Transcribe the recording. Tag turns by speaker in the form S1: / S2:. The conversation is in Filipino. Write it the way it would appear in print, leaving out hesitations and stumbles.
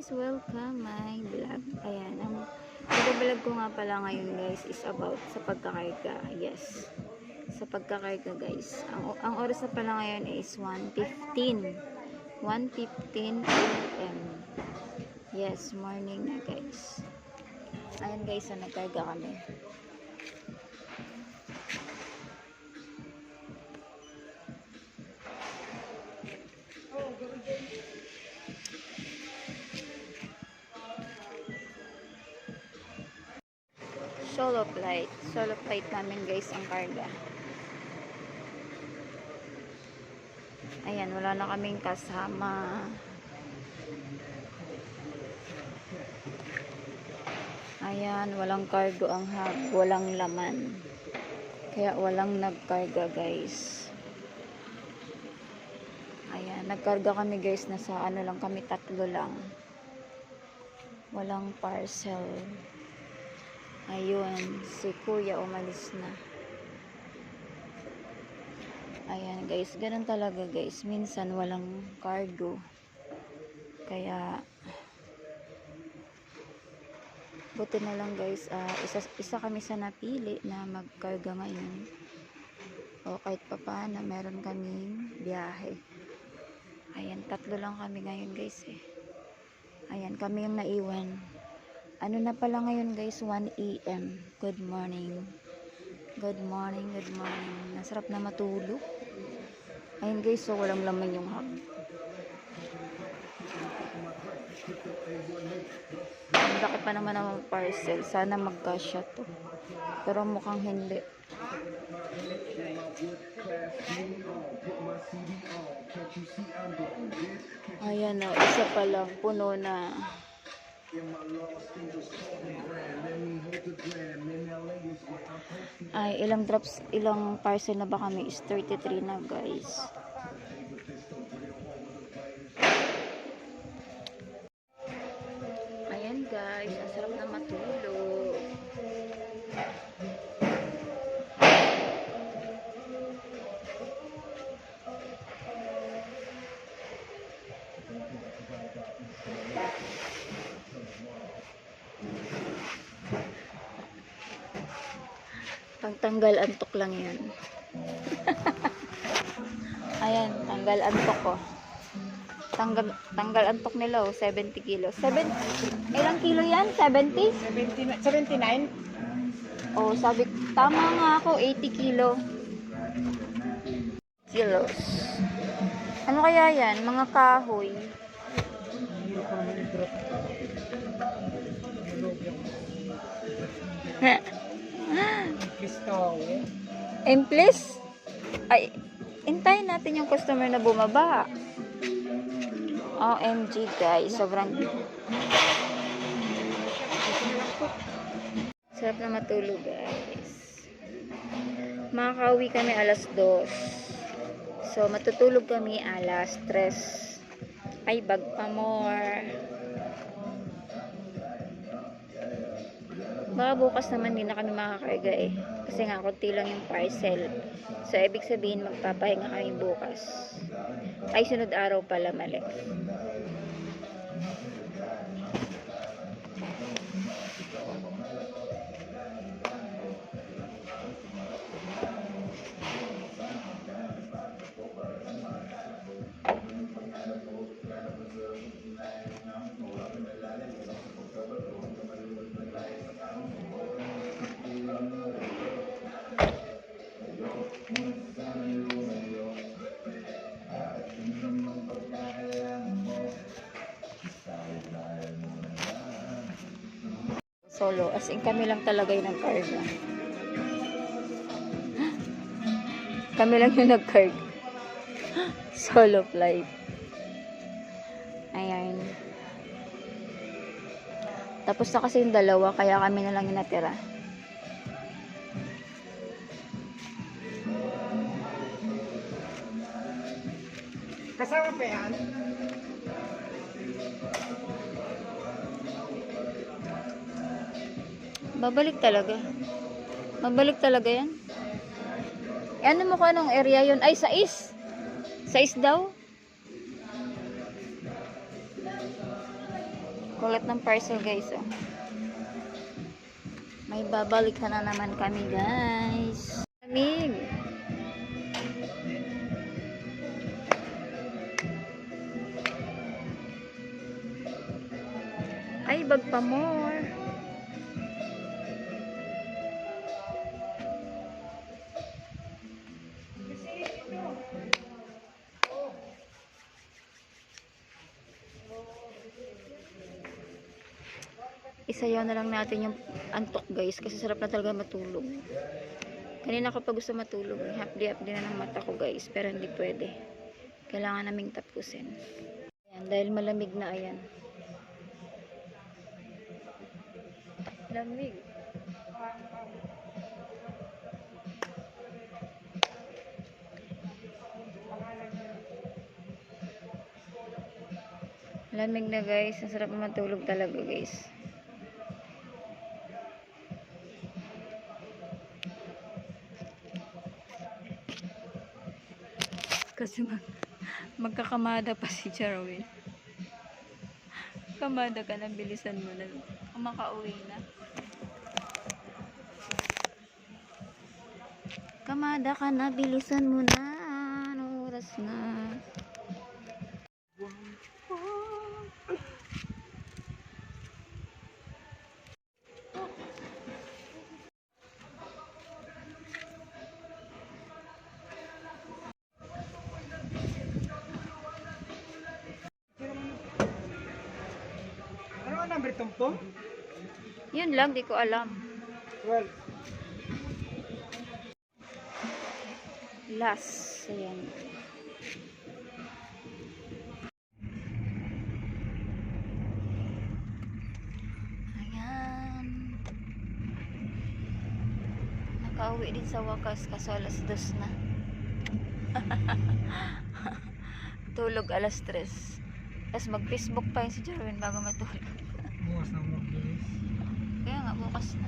S1: guys, welcome my vlog. Ayan, ang vlog ko nga pala ngayon guys is about sa pagkakarga. Yes, sa pagkakarga guys. Ang oras na pala ngayon is 1:15 AM. Yes, morning na guys. Ayan guys, so nagkarga kami. Solo flight namin guys ang karga. Ayan, wala na kaming kasama. Ayan, walang cargo ang hub, walang laman. Kaya walang nagkarga guys. Ayan, nagkarga kami guys, nasa ano lang kami, 3 lang. Walang parcel. Ayun, si kuya umalis na. Ayan guys, ganun talaga guys. Minsan walang cargo. Kaya buti na lang guys, isa kami sa napili na magkarga ngayon. O kahit pa paano, meron kaming biyahe. Ayan, 3 lang kami ngayon guys eh. Ayan, kami yung naiwan. Ano na pala ngayon guys, 1 AM. Good morning. Good morning, good morning. Nasarap na matulog. Ayun guys, so walang laman yung hub. Ang laki pa naman ng parcel. Sana magkasya to. Pero mukhang hindi. Ayan o, isa pa lang. Puno na. Ay, ilang parcel na ba kami? Is 33 na guys. Ayan guys, ang sarap na matulog. Pagtanggal antok lang yan. Ayan, tanggal antok ko. Tanggal antok nila 70 kilos. Ilang kilo yan? 70?
S2: 79?
S1: Oh, sabi, tama nga ako, 80 kilos. Ano kaya yan? Mga kahoy. Please? Ay, hintayin natin yung customer na bumaba. OMG guys, sobrang sarap na matulog guys. Makakauwi kami alas 2. So matutulog kami alas 3. Ay, bag pa more. Baka bukas naman din na kami makakarga eh. Kasi nga, konti lang yung parcel. So, ibig sabihin, magpapahinga kami bukas. Ay, sunod araw pala, mali. Solo, as in kami lang talaga yung nagkarga. Kami lang yung nagkarga. Solo flight. Ayan. Tapos na kasi yung dalawa, kaya kami na lang yung natira.
S2: Kasama pa yan?
S1: Babalik talaga. Mabalik talaga yan. Ano mo ka nung area yun? Ay, 6. 6 daw. Kulit ng parcel guys, oh. May babalik na naman kami guys. Lamig. Ay, bag pa more. Isayaw na lang natin yung antok guys kasi sarap na talaga matulog. Kanina ko pa gusto matulog, hapdi-hapdi na ng mata ko guys, pero hindi pwede. Kailangan naming tapusin. Ayan, dahil malamig na, ayan. Lamig. Lamig na guys, ang sarap na matulog talaga guys. Kasi magkakamada pa si Jarwin. Kamada ka na, bilisan mo na. Kung makauwi na. Kamada ka na, bilisan mo na. Anong oras na?
S2: Ano ang number tumpong?
S1: Yun lang, di ko alam.
S2: 12.
S1: Last. Ayan. Ayan. Nakauwi din sa wakas kaso alas 2 na. Tulog alas 3. Tapos mag-Facebook pa yun si Jarwin bago matulog.
S2: Bukas na mo, bilis.
S1: Kaya nga bukas na.